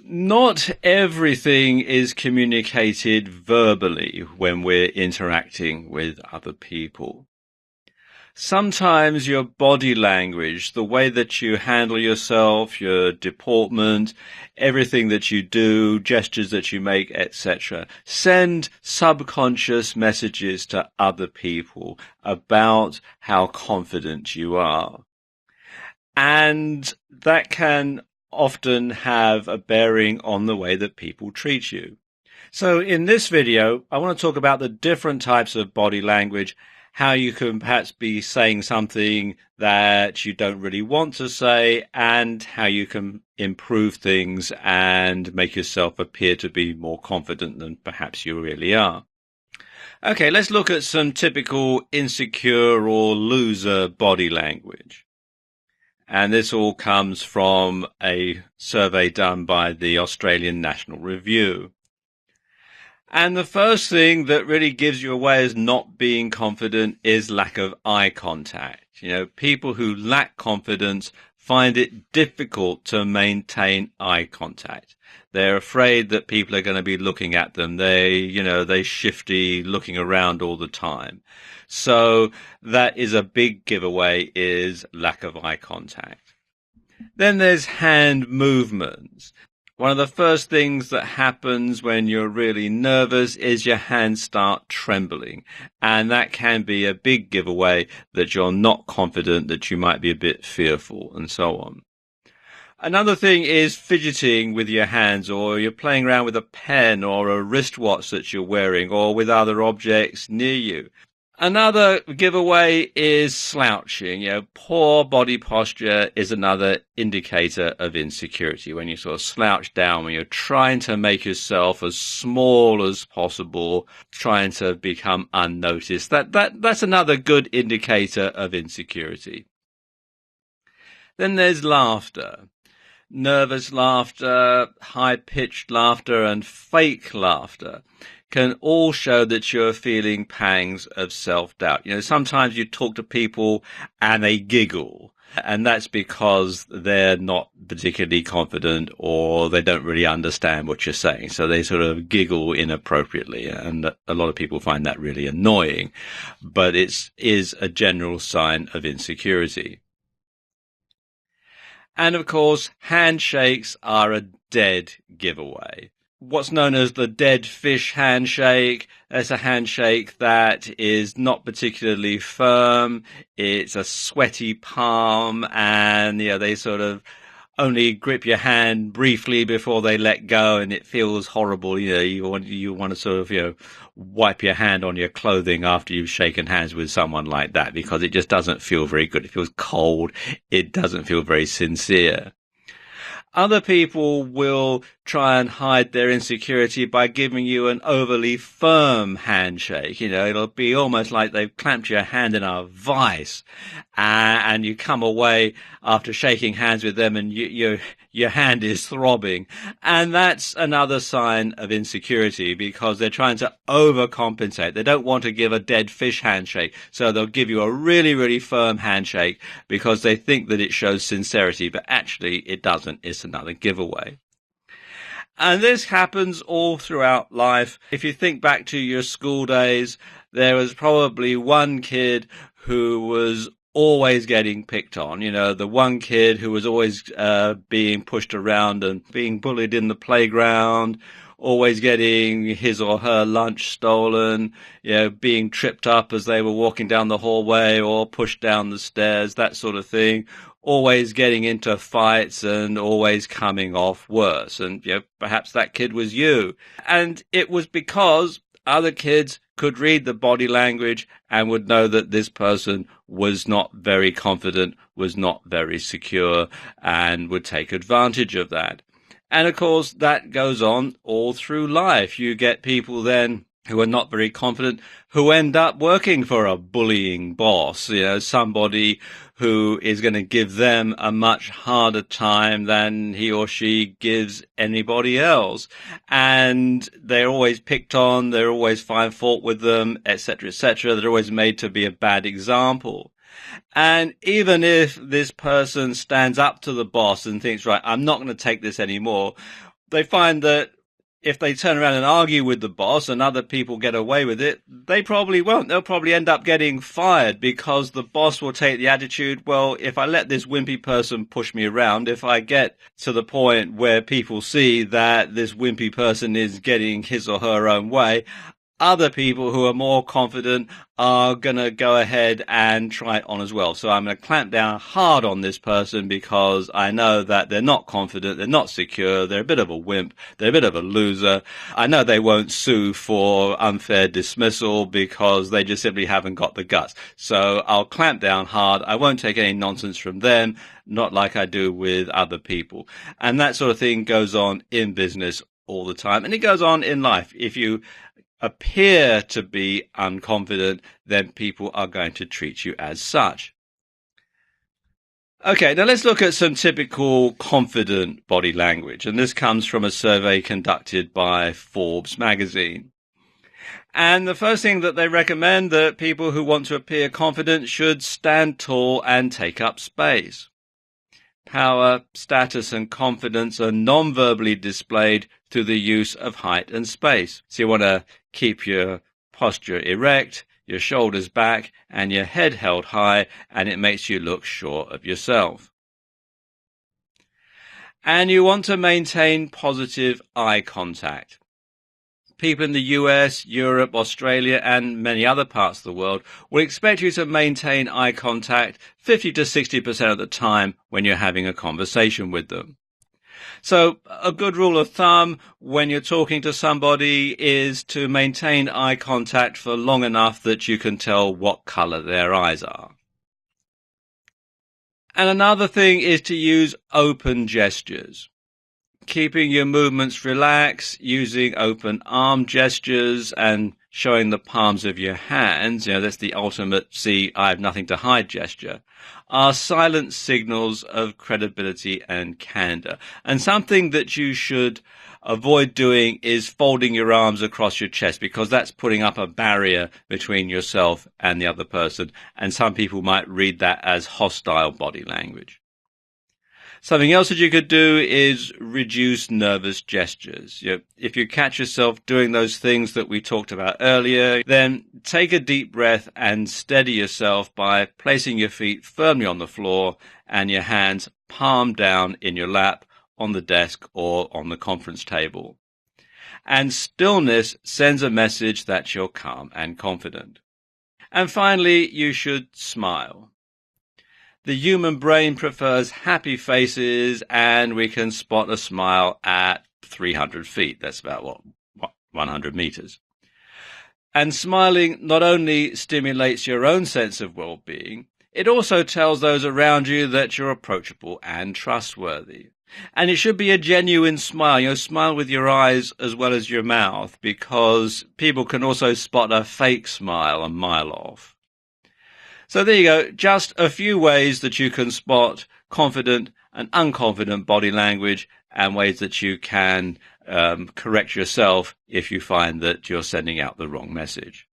Not everything is communicated verbally when we're interacting with other people. Sometimes your body language, the way that you handle yourself, your deportment, everything that you do, gestures that you make, etc., send subconscious messages to other people about how confident you are. And that can often have a bearing on the way that people treat you. So in this video, I want to talk about the different types of body language, how you can perhaps be saying something that you don't really want to say, and how you can improve things and make yourself appear to be more confident than perhaps you really are. Okay, let's look at some typical insecure or loser body language. And this all comes from a survey done by the Australian National Review. And the first thing that really gives you away as not being confident is lack of eye contact. People who lack confidence find it difficult to maintain eye contact. They're afraid that people are going to be looking at them. They shifty, looking around all the time. So that is a big giveaway, is lack of eye contact. Then there's hand movements. One of the first things that happens when you're really nervous is your hands start trembling. And that can be a big giveaway that you're not confident, that you might be a bit fearful, and so on. Another thing is fidgeting with your hands, or you're playing around with a pen or a wristwatch that you're wearing, or with other objects near you. Another giveaway is slouching. Poor body posture is another indicator of insecurity. When you sort of slouch down, when you're trying to make yourself as small as possible, trying to become unnoticed, that's another good indicator of insecurity. Then there's laughter. Nervous laughter, high-pitched laughter, and fake laughter can all show that you're feeling pangs of self-doubt. Sometimes you talk to people and they giggle, and that's because they're not particularly confident or they don't really understand what you're saying. So they sort of giggle inappropriately, and a lot of people find that really annoying, but it is a general sign of insecurity. And of course, handshakes are a dead giveaway. What's known as the dead fish handshake. It's a handshake that is not particularly firm. It's a sweaty palm, and they sort of only grip your hand briefly before they let go, and it feels horrible. You want to sort of wipe your hand on your clothing after you've shaken hands with someone like that, because it just doesn't feel very good. It feels cold. It doesn't feel very sincere. Other people will try and hide their insecurity by giving you an overly firm handshake. It'll be almost like they've clamped your hand in a vice, and you come away after shaking hands with them and your hand is throbbing. And that's another sign of insecurity, because they're trying to overcompensate. They don't want to give a dead fish handshake, so they'll give you a really, really firm handshake because they think that it shows sincerity, but actually it doesn't. It's another giveaway. And this happens all throughout life. If you think back to your school days, there was probably one kid who was always getting picked on. The one kid who was always being pushed around and being bullied in the playground, always getting his or her lunch stolen, being tripped up as they were walking down the hallway or pushed down the stairs, that sort of thing. Always getting into fights and always coming off worse. And perhaps that kid was you. And it was because other kids could read the body language and would know that this person was not very confident, was not very secure, and would take advantage of that. And of course, that goes on all through life. You get people then who are not very confident, who end up working for a bullying boss, somebody who is going to give them a much harder time than he or she gives anybody else. And they're always picked on, they're always find fault with them, etc., etc. They're always made to be a bad example. And even if this person stands up to the boss and thinks, right, I'm not going to take this anymore, they find that if they turn around and argue with the boss and other people get away with it, they probably won't. They'll probably end up getting fired because the boss will take the attitude, well, if I let this wimpy person push me around, if I get to the point where people see that this wimpy person is getting his or her own way, other people who are more confident are going to go ahead and try it on as well. So I'm going to clamp down hard on this person because I know that they're not confident, they're not secure, they're a bit of a wimp, they're a bit of a loser. I know they won't sue for unfair dismissal because they just simply haven't got the guts. So I'll clamp down hard. I won't take any nonsense from them, not like I do with other people. And that sort of thing goes on in business all the time. And it goes on in life. If you appear to be unconfident, then people are going to treat you as such. Okay, now let's look at some typical confident body language. And this comes from a survey conducted by Forbes magazine. And the first thing that they recommend that people who want to appear confident should stand tall and take up space. Power, status, and confidence are non-verbally displayed through the use of height and space. So you want to keep your posture erect, your shoulders back, and your head held high, and it makes you look sure of yourself. And you want to maintain positive eye contact. People in the US, Europe, Australia, and many other parts of the world will expect you to maintain eye contact 50 to 60% of the time when you're having a conversation with them. So a good rule of thumb when you're talking to somebody is to maintain eye contact for long enough that you can tell what color their eyes are. And another thing is to use open gestures. Keeping your movements relaxed, using open arm gestures and showing the palms of your hands, that's the ultimate see, I have nothing to hide gesture, are silent signals of credibility and candor. And something that you should avoid doing is folding your arms across your chest, because that's putting up a barrier between yourself and the other person. And some people might read that as hostile body language. Something else that you could do is reduce nervous gestures. If you catch yourself doing those things that we talked about earlier, then take a deep breath and steady yourself by placing your feet firmly on the floor and your hands palm down in your lap, on the desk, or on the conference table. And stillness sends a message that you're calm and confident. And finally, you should smile. The human brain prefers happy faces, and we can spot a smile at 300 feet. That's about 100 meters. And smiling not only stimulates your own sense of well-being, it also tells those around you that you're approachable and trustworthy. And it should be a genuine smile. Smile with your eyes as well as your mouth, because people can also spot a fake smile a mile off. So there you go, just a few ways that you can spot confident and unconfident body language, and ways that you can correct yourself if you find that you're sending out the wrong message.